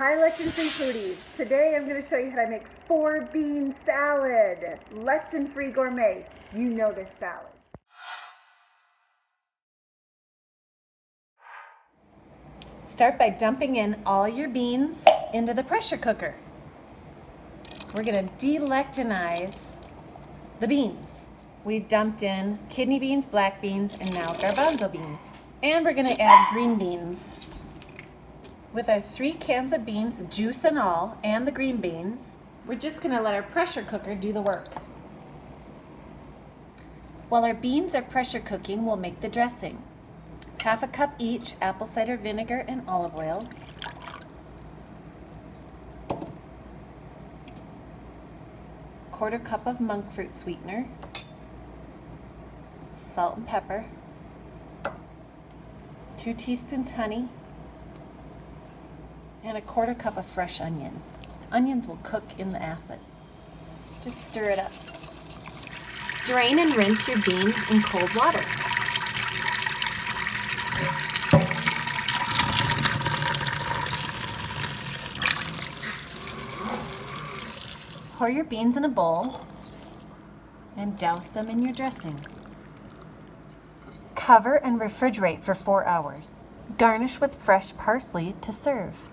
Hi Lectin Free Foodies. Today I'm going to show you how to make 4-bean salad. Lectin Free Gourmet. You know this salad. Start by dumping in all your beans into the pressure cooker. We're going to delectinize the beans. We've dumped in kidney beans, black beans, and now garbanzo beans. And we're going to add green beans. With our 3 cans of beans, juice and all, and the green beans, we're just going to let our pressure cooker do the work. While our beans are pressure cooking, we'll make the dressing. 1/2 cup each, apple cider vinegar and olive oil. Quarter cup of monk fruit sweetener. Salt and pepper. 2 teaspoons honey. And 1/4 cup of fresh onion. The onions will cook in the acid. Just stir it up. Drain and rinse your beans in cold water. Pour your beans in a bowl and douse them in your dressing. Cover and refrigerate for 4 hours. Garnish with fresh parsley to serve.